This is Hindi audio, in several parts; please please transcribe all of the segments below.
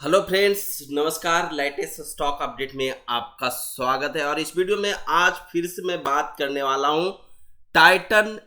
हेलो फ्रेंड्स, नमस्कार। लेटेस्ट स्टॉक अपडेट में आपका स्वागत है। और इस वीडियो में आज फिर से मैं बात करने वाला हूं टाइटन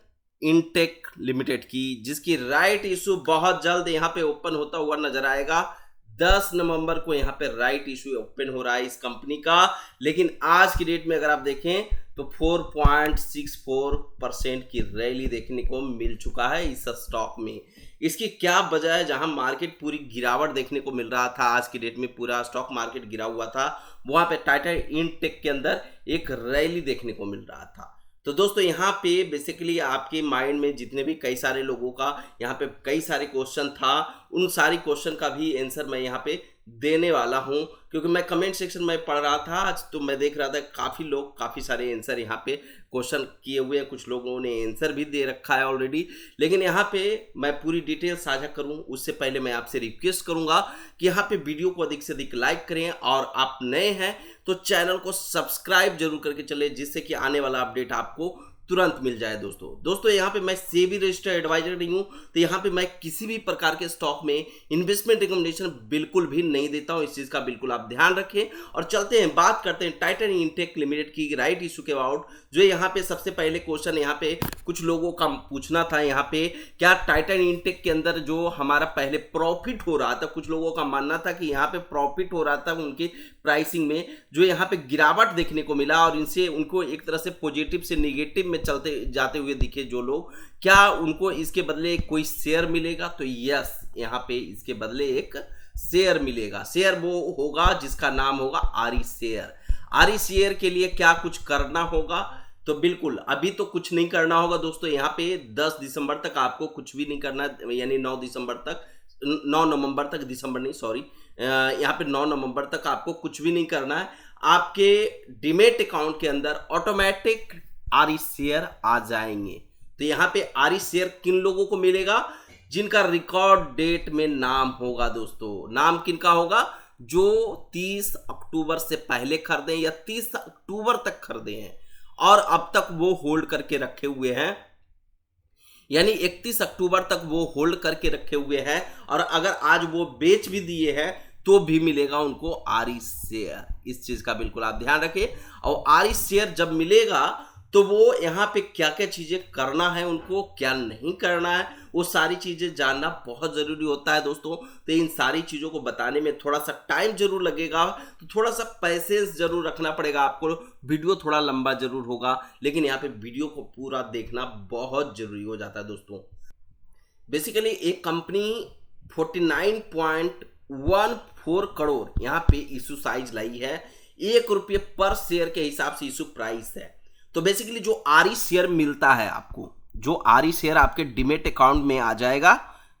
इनटेक लिमिटेड की, जिसकी राइट इशू बहुत जल्द यहां पे ओपन होता हुआ नजर आएगा। 10 नवंबर को यहां पे राइट इशू ओपन हो रहा है इस कंपनी का। लेकिन आज की डेट में अगर आप देखें तो 4.64% की रैली देखने को मिल चुका है इस स्टॉक में। इसकी क्या वजह है? जहां मार्केट पूरी गिरावट देखने को मिल रहा था, आज की डेट में पूरा स्टॉक मार्केट गिरा हुआ था, वहां पे टाइटन इनटेक के अंदर एक रैली देखने को मिल रहा था। तो दोस्तों यहाँ पे बेसिकली आपके माइंड में जितने भी कई सारे लोगों का यहाँ पे कई सारे क्वेश्चन था, उन सारी क्वेश्चन का भी आंसर मैं यहाँ पे देने वाला हूँ। क्योंकि मैं कमेंट सेक्शन में पढ़ रहा था आज, तो मैं देख रहा था काफ़ी लोग काफ़ी सारे आंसर यहाँ पे क्वेश्चन किए हुए हैं। कुछ लोगों ने आंसर भी दे रखा है ऑलरेडी। लेकिन यहाँ पे मैं पूरी डिटेल साझा करूँ उससे पहले मैं आपसे रिक्वेस्ट करूँगा कि यहाँ पे वीडियो को अधिक से अधिक लाइक करें, और आप नए हैं तो चैनल को सब्सक्राइब जरूर करके चले, जिससे कि आने वाला अपडेट आपको तुरंत मिल जाए। दोस्तों यहाँ पे मैं सेबी रजिस्टर्ड एडवाइजर नहीं हूँ, तो यहाँ पे मैं किसी भी प्रकार के स्टॉक में इन्वेस्टमेंट रिकमेंडेशन बिल्कुल भी नहीं देता हूँ। इस चीज़ का बिल्कुल आप ध्यान रखें। और चलते हैं, बात करते हैं टाइटन इनटेक लिमिटेड की राइट इशू के अबाउट। जो यहाँ पे सबसे पहले क्वेश्चन यहाँ पे कुछ लोगों का पूछना था, यहाँ पे क्या टाइटन इनटेक के अंदर जो हमारा पहले प्रॉफिट हो रहा था, कुछ लोगों का मानना था कि यहाँ पे प्रॉफिट हो रहा था उनकी प्राइसिंग में, जो यहाँ पे गिरावट देखने को मिला और इनसे उनको एक तरह से पॉजिटिव से निगेटिव में चलते जाते हुए दिखे जो लोग, क्या उनको इसके बदले कोई शेयर मिलेगा? तो यस, यहाँ पे इसके बदले एक शेयर मिलेगा। शेयर वो होगा जिसका नाम होगा आरी शेयर। आरी शेयर के लिए क्या कुछ करना होगा? तो बिल्कुल अभी तो कुछ नहीं करना होगा दोस्तों। यहाँ पे 10 दिसंबर तक आपको कुछ भी नहीं करना, यानी 9 दिसंबर तक, 9 नवंबर तक, दिसंबर नहीं सॉरी, यहाँ पे 9 नवंबर तक आपको कुछ भी नहीं करना है। आपके डीमेट अकाउंट के अंदर ऑटोमेटिक आरी शेयर आ जाएंगे। तो यहाँ पे आरी शेयर किन लोगों को मिलेगा? जिनका रिकॉर्ड डेट में नाम होगा दोस्तों। नाम किनका होगा? जो 30 अक्टूबर से पहले खरीदे या 30 अक्टूबर तक खरीदे हैं और अब तक वो होल्ड करके रखे हुए हैं, यानी 31 अक्टूबर तक वो होल्ड करके रखे हुए हैं, और अगर आज वो बेच भी दिए हैं तो भी मिलेगा उनको आरी शेयर। इस चीज का बिल्कुल आप ध्यान रखें। और आरी शेयर जब मिलेगा तो वो यहाँ पे क्या क्या चीजें करना है, उनको क्या नहीं करना है, वो सारी चीजें जानना बहुत जरूरी होता है दोस्तों। तो इन सारी चीजों को बताने में थोड़ा सा टाइम जरूर लगेगा, तो थोड़ा सा पैसेंस जरूर रखना पड़ेगा आपको। वीडियो थोड़ा लंबा जरूर होगा, लेकिन यहाँ पे वीडियो को पूरा देखना बहुत जरूरी हो जाता है दोस्तों। बेसिकली एक कंपनी 49.14 करोड़ यहाँ पे इशू साइज लाई है। ₹1 पर शेयर के हिसाब से इशू प्राइस है। तो बेसिकली जो आरी शेयर मिलता है आपको, जो आरी शेयर आपके डीमेट अकाउंट में आ जाएगा,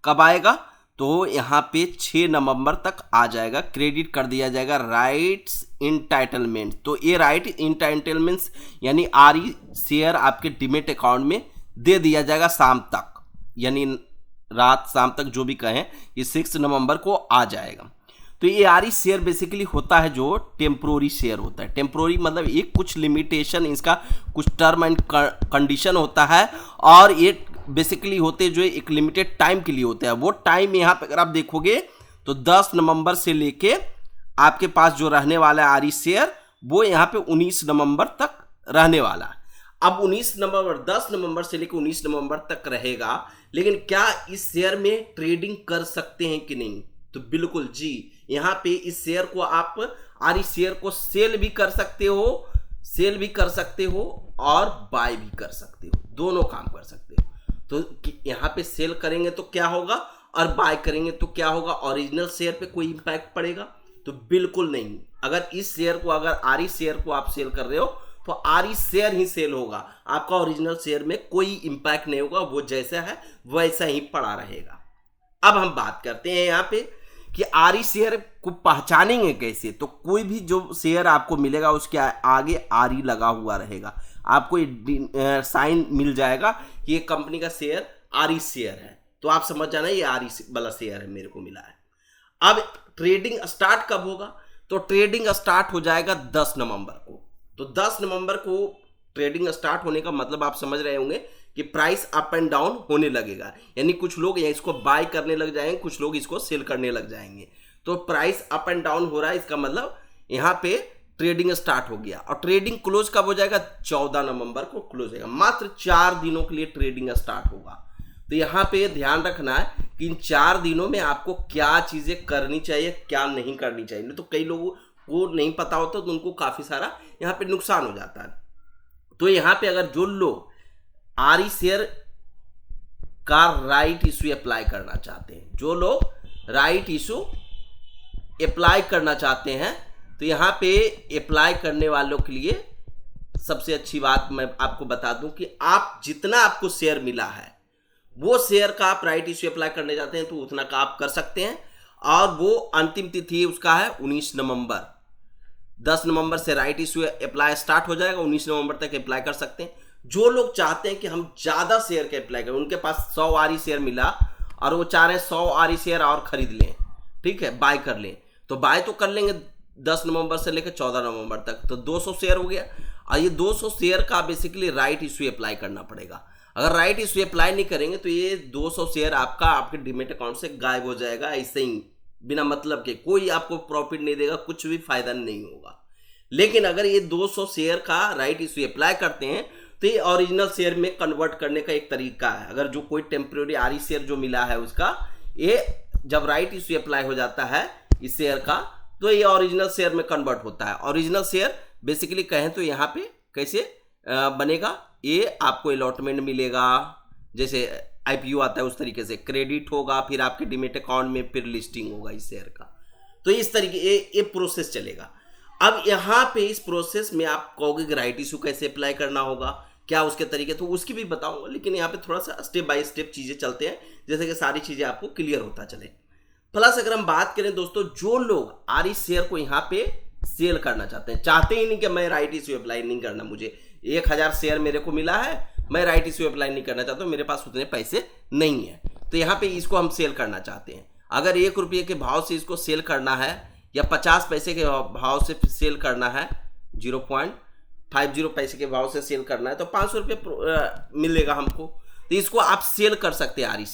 कब आएगा? तो यहाँ पे 6 नवंबर तक आ जाएगा, क्रेडिट कर दिया जाएगा राइट्स इंटाइटलमेंट। तो ये राइट इंटाइटलमेंट्स यानी आरी शेयर आपके डीमेट अकाउंट में दे दिया जाएगा शाम तक, यानी रात शाम तक जो भी कहें, ये 6 नवंबर को आ जाएगा। तो ये आरी शेयर बेसिकली होता है जो टेम्प्रोरी शेयर होता है। टेम्प्रोरी मतलब एक कुछ लिमिटेशन, इसका कुछ टर्म एंड कंडीशन होता है, और ये बेसिकली होते जो एक लिमिटेड टाइम के लिए होता है। वो टाइम यहाँ पे अगर आप देखोगे तो 10 नवंबर से लेके आपके पास जो रहने वाला है आरी शेयर, वो यहाँ पे 19 नवंबर तक रहने वाला है। अब 19 नवंबर 10 नवंबर से लेकर 19 नवंबर तक रहेगा। लेकिन क्या इस शेयर में ट्रेडिंग कर सकते हैं कि नहीं? तो बिल्कुल जी, यहाँ पे इस शेयर को आप आरी शेयर को सेल भी कर सकते हो और बाय भी कर सकते हो, दोनों काम कर सकते हो। तो यहाँ पे सेल करेंगे तो क्या होगा और बाय करेंगे तो क्या होगा? ओरिजिनल शेयर पे कोई इंपैक्ट पड़ेगा? तो बिल्कुल नहीं। अगर इस शेयर को, अगर आरी शेयर को आप सेल कर रहे हो तो आरी शेयर ही सेल होगा, आपका ओरिजिनल शेयर में कोई इंपैक्ट नहीं होगा, वो जैसा है वैसा ही पड़ा रहेगा। अब हम बात करते हैं यहाँ पे कि आरी शेयर को पहचानेंगे कैसे। तो कोई भी जो शेयर आपको मिलेगा उसके आगे आरी लगा हुआ रहेगा, आपको साइन मिल जाएगा कि ये कंपनी का शेयर आरी शेयर है, तो आप समझ जाना ये आरी वाला शेयर है, मेरे को मिला है। अब ट्रेडिंग स्टार्ट कब होगा? तो ट्रेडिंग स्टार्ट हो जाएगा 10 नवंबर को। तो 10 नवंबर को ट्रेडिंग स्टार्ट होने का मतलब आप समझ रहे होंगे कि प्राइस अप एंड डाउन होने लगेगा, यानी कुछ लोग इसको बाय करने लग जाएंगे, कुछ लोग इसको सेल करने लग जाएंगे। तो प्राइस अप एंड डाउन हो रहा है, इसका मतलब यहाँ पे ट्रेडिंग स्टार्ट हो गया। और ट्रेडिंग क्लोज कब हो जाएगा? 14 नवंबर को क्लोज होगा। मात्र 4 दिनों के लिए ट्रेडिंग स्टार्ट होगा। तो यहाँ पे ध्यान रखना है कि इन 4 दिनों में आपको क्या चीजें करनी चाहिए, क्या नहीं करनी चाहिए। नहीं तो कई लोगों को नहीं पता होता तो उनको काफी सारा यहाँ पे नुकसान हो जाता है। तो यहाँ पे अगर जो लोग आरई शेयर का राइट इशू अप्लाई करना चाहते हैं, जो लोग राइट इशू अप्लाई करना चाहते हैं, तो यहाँ पे अप्लाई करने वालों के लिए सबसे अच्छी बात मैं आपको बता दूं कि आप जितना आपको शेयर मिला है वो शेयर का आप राइट इशू अप्लाई करने जाते हैं तो उतना का आप कर सकते हैं। और वो अंतिम तिथि उसका है 19 नवंबर। 10 नवंबर से राइट इशू अप्लाई स्टार्ट हो जाएगा, 19 नवंबर तक अप्लाई कर सकते हैं। जो लोग चाहते हैं कि हम ज़्यादा शेयर के अप्लाई करें, उनके पास 100 आरई शेयर मिला और वो चाह रहे हैं 100 आरई शेयर और खरीद लें, ठीक है, बाय कर लें, तो बाय तो कर लेंगे 10 नवंबर से लेकर 14 नवंबर तक, तो 200 शेयर हो गया। और ये 200 शेयर का बेसिकली राइट इशू अप्लाई करना पड़ेगा। अगर राइट इशू अप्लाई नहीं करेंगे तो ये 200 शेयर आपका आपके डीमेट अकाउंट से गायब हो जाएगा, ऐसे ही बिना मतलब के। कोई आपको प्रॉफिट नहीं देगा, कुछ भी फायदा नहीं होगा। लेकिन अगर ये 200 शेयर का राइट इशू अप्लाई करते हैं तो ये ओरिजिनल शेयर में कन्वर्ट करने का एक तरीका है। अगर जो कोई टेम्प्रेरी आरई शेयर जो मिला है उसका, ये जब राइट इशू अप्लाई हो जाता है इस शेयर का, तो ये ओरिजिनल शेयर में कन्वर्ट होता है। ओरिजिनल शेयर बेसिकली कहें तो यहाँ पे कैसे बनेगा, ये आपको अलॉटमेंट मिलेगा, जैसे आईपीओ आता है उस तरीके से क्रेडिट होगा, फिर आपके डीमेट अकाउंट में फिर लिस्टिंग होगा इस शेयर का। तो इस तरीके ये प्रोसेस चलेगा। अब यहाँ पे इस प्रोसेस में आप कहोगे कि राइट इशू कैसे अप्लाई करना होगा, क्या उसके तरीके, तो उसकी भी बताऊंगा। लेकिन यहाँ पे थोड़ा सा स्टेप बाय स्टेप चीजें चलते हैं, जैसे कि सारी चीजें आपको क्लियर होता चले। प्लस अगर हम बात करें दोस्तों, जो लोग आरई शेयर को यहाँ पे सेल करना चाहते हैं, चाहते ही नहीं कि मैं राइट इशू अप्लाई नहीं करना, मुझे 1000 शेयर मेरे को मिला है, मैं राइट इशू अप्लाई नहीं करना चाहता हूँ, मेरे पास उतने पैसे नहीं है, तो यहाँ पे इसको हम सेल करना चाहते हैं। अगर 1 रुपये के भाव से इसको सेल करना है या 50 पैसे के भाव से सेल करना है, 0.50 पैसे के भाव से सेल करना है, तो 500 रुपये मिलेगा हमको। तो इसको आप सेल कर सकते हैं। आरई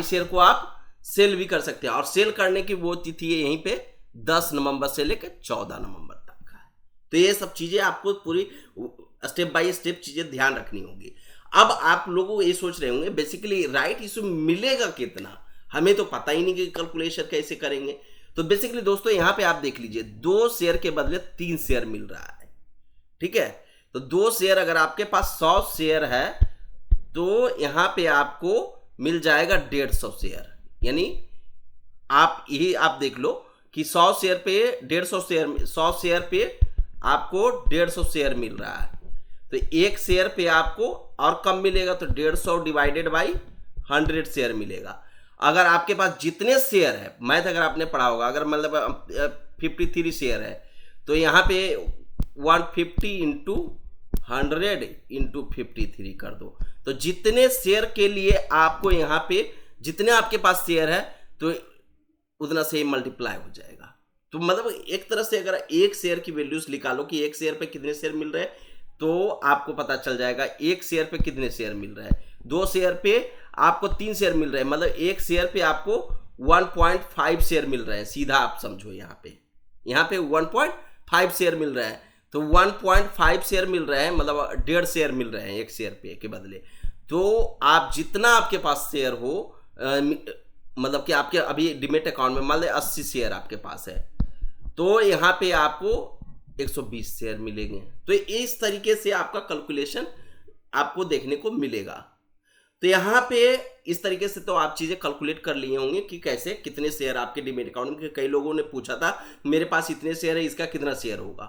शेयर को आप सेल भी कर सकते हैं। और सेल करने की वो तिथि है यहीं पे 10 नवंबर से लेकर 14 नवंबर तक का है। तो ये सब चीजें आपको पूरी स्टेप बाय स्टेप चीजें ध्यान रखनी होगी। अब आप लोगों ये सोच रहे होंगे बेसिकली राइट इशू मिलेगा कितना, हमें तो पता ही नहीं कि कैलकुलेशन कैसे करेंगे। तो बेसिकली दोस्तों यहाँ पे आप देख लीजिए, 2 शेयर के बदले 3 शेयर मिल रहा है, ठीक है। तो 2 शेयर, अगर आपके पास 100 शेयर है तो यहाँ पे आपको मिल जाएगा 150 शेयर। यानी आप यही आप देख लो कि 100 शेयर पे 150 शेयर, 100 शेयर पे आपको 150 शेयर मिल रहा है। तो 1 शेयर पे आपको और कम मिलेगा, तो 150 डिवाइडेड बाई 100 शेयर मिलेगा। अगर आपके पास जितने शेयर है, मैथ अगर आपने पढ़ा होगा, अगर मतलब 53 शेयर है तो यहाँ पे 150 इंटू 100 इंटू 53 कर दो। तो जितने शेयर के लिए आपको यहाँ पे जितने आपके पास शेयर है तो उतना से मल्टीप्लाई हो जाएगा। तो मतलब एक तरह से अगर 1 शेयर की वैल्यूज निकालो कि 1 शेयर पे कितने शेयर मिल रहे हैं, तो आपको पता चल जाएगा 1 शेयर पे कितने शेयर मिल रहे हैं। 2 शेयर पे आपको 3 शेयर मिल रहे हैं, मतलब 1 शेयर पे आपको 1.5 शेयर मिल रहे हैं। सीधा आप समझो, यहाँ पे 1.5 शेयर मिल रहा है। तो 1.5 शेयर मिल रहे हैं, मतलब 1.5 शेयर मिल रहे हैं 1 शेयर पे के बदले। तो आप जितना आपके पास शेयर हो, मतलब कि आपके अभी डीमेट अकाउंट में मान लें 80 शेयर आपके पास है, तो यहाँ पे आपको 120 शेयर मिलेंगे। तो इस तरीके से आपका कैलकुलेशन आपको देखने को मिलेगा। तो यहाँ पे इस तरीके से तो आप चीज़ें कैलकुलेट कर लिए होंगे कि कैसे कितने शेयर आपके डीमेट अकाउंट में। कई लोगों ने पूछा था मेरे पास इतने शेयर है, इसका कितना शेयर होगा।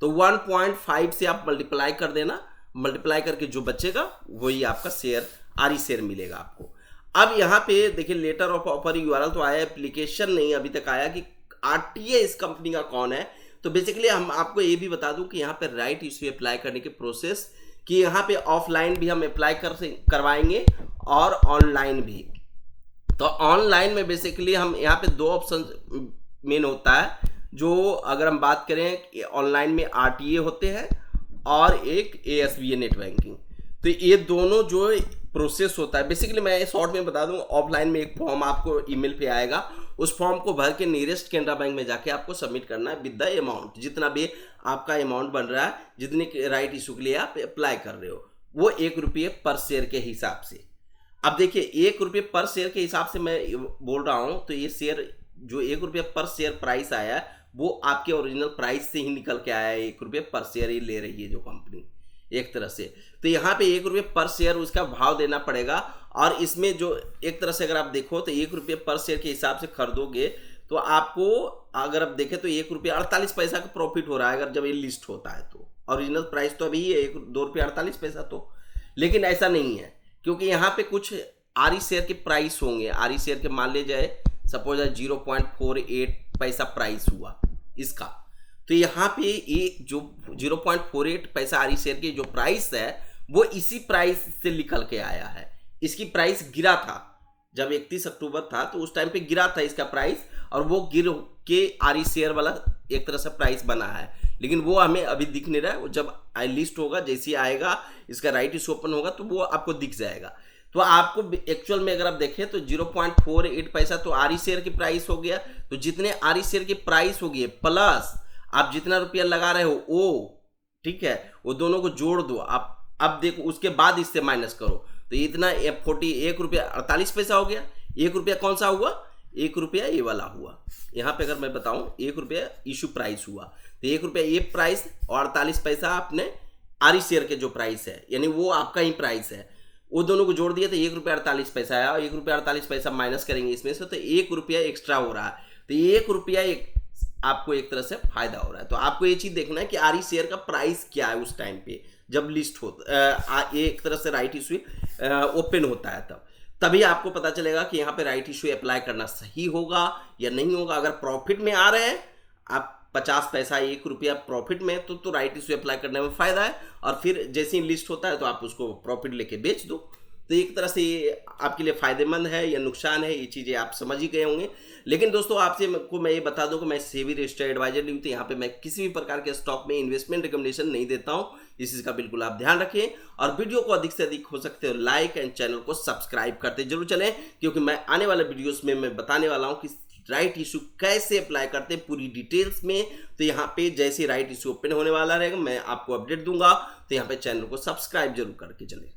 तो 1.5 से आप मल्टीप्लाई कर देना, मल्टीप्लाई करके जो बचेगा वही आपका शेयर आरई शेयर मिलेगा आपको। अब यहाँ पे देखिए, लेटर ऑफ ऑफर यूआरएल तो आया, एप्लीकेशन नहीं अभी तक आया कि आरटीए इस कंपनी का कौन है। तो बेसिकली हम आपको ये भी बता दूं कि यहाँ पे राइट इशू अप्लाई करने की प्रोसेस कि यहाँ पे ऑफलाइन भी हम अप्लाई करवाएंगे और ऑनलाइन भी। तो ऑनलाइन में बेसिकली हम यहाँ पे 2 ऑप्शन मेन होता है। जो अगर हम बात करें ऑनलाइन में आरटीए होते हैं और एक एएसबीए नेट बैंकिंग। तो ये दोनों जो प्रोसेस होता है, बेसिकली मैं शॉर्ट में बता दूं, ऑफलाइन में एक फॉर्म आपको ईमेल पे आएगा, उस फॉर्म को भर के नियरेस्ट कैनरा बैंक में जाके आपको सबमिट करना है विद द अमाउंट, जितना भी आपका अमाउंट बन रहा है, जितने राइट इशू के लिए आप अप्लाई कर रहे हो, वो 1 रुपये पर शेयर के हिसाब से। अब देखिए 1 रुपये पर शेयर के हिसाब से मैं बोल रहा हूँ, तो ये शेयर जो 1 रुपये पर शेयर प्राइस आया है वो आपके ओरिजिनल प्राइस से ही निकल के आया है। 1 रुपये पर शेयर ही ले रही है जो कंपनी एक तरह से, तो यहाँ पे 1 रुपये पर शेयर उसका भाव देना पड़ेगा। और इसमें जो एक तरह से अगर आप देखो तो 1 रुपये पर शेयर के हिसाब से खरीदोगे तो आपको अगर आप देखें तो 1 रुपये 48 पैसा का प्रॉफिट हो रहा है अगर जब ये लिस्ट होता है तो। ओरिजिनल प्राइस तो अभी है 2 रुपये 48 पैसा तो, लेकिन ऐसा नहीं है क्योंकि यहाँ पे कुछ आरई शेयर के प्राइस होंगे। आरई शेयर के मान ले जाए सपोज 0.48 पैसा प्राइस हुआ इसका, तो यहाँ पे ये जो 0.48 पैसा आरई शेयर की जो प्राइस है वो इसी प्राइस से निकल के आया है। इसकी प्राइस गिरा था जब 31 अक्टूबर था तो उस टाइम पे गिरा था इसका प्राइस, और वो गिर के आरई शेयर वाला एक तरह से प्राइस बना है, लेकिन वो हमें अभी दिख नहीं रहा है। जब लिस्ट होगा, जैसे ही आएगा इसका राइट इशू ओपन होगा तो वो आपको दिख जाएगा। तो आपको एक्चुअल में अगर आप देखें तो 0.48 पैसा तो आरई शेयर की प्राइस हो गया, तो जितने आरई शेयर की प्राइस होगी प्लस आप जितना रुपया लगा रहे हो वो, ठीक है, वो दोनों को जोड़ दो आप। अब देखो उसके बाद इससे माइनस करो तो इतना 1 रुपया 48 पैसा हो गया। 1 रुपया कौन सा हुआ? 1 रुपया ये वाला हुआ। यहाँ पे अगर मैं बताऊं 1 रुपया इशू प्राइस हुआ, तो 1 रुपया ये प्राइस और 48 पैसा आपने आरई शेयर के जो प्राइस है, यानी वो आपका ही प्राइस है, वो दोनों को जोड़ दिया तो 1 रुपया 48 पैसा आया, और 1 रुपया 48 पैसा माइनस करेंगे इसमें से तो 1 रुपया एक्स्ट्रा हो रहा है। तो 1 रुपया आपको एक तरह से फायदा हो रहा है। तो आपको ये चीज देखना है कि आरई शेयर का प्राइस क्या है उस टाइम पे जब लिस्ट होता एक तरह से राइट इशू ओपन होता है, तभी आपको पता चलेगा कि यहाँ पे राइट इशू अप्लाई करना सही होगा या नहीं होगा। अगर प्रॉफिट में आ रहे हैं आप 50 पैसा 1 रुपया प्रॉफिट में, तो राइट इशू अप्लाई करने में फायदा है, और फिर जैसे ही लिस्ट होता है तो आप उसको प्रॉफिट लेके बेच दो। तो एक तरह से ये आपके लिए फायदेमंद है या नुकसान है, ये चीज़ें आप समझ ही गए होंगे। लेकिन दोस्तों आपसे को मैं ये बता दूं कि मैं सेबी रजिस्टर्ड एडवाइजर नहीं हूँ, तो यहाँ पे मैं किसी भी प्रकार के स्टॉक में इन्वेस्टमेंट रिकमेंडेशन नहीं देता हूँ। इस चीज़ का बिल्कुल आप ध्यान रखें, और वीडियो को अधिक से अधिक हो सकते हो लाइक एंड चैनल को सब्सक्राइब करते जरूर चलें, क्योंकि मैं आने वाले वीडियोस में मैं बताने वाला हूँ कि राइट इशू कैसे अप्लाई करते हैं पूरी डिटेल्स में। तो यहाँ पे जैसे राइट इशू ओपन होने वाला रहेगा मैं आपको अपडेट दूंगा, तो यहाँ पे चैनल को सब्सक्राइब जरूर करके चलें।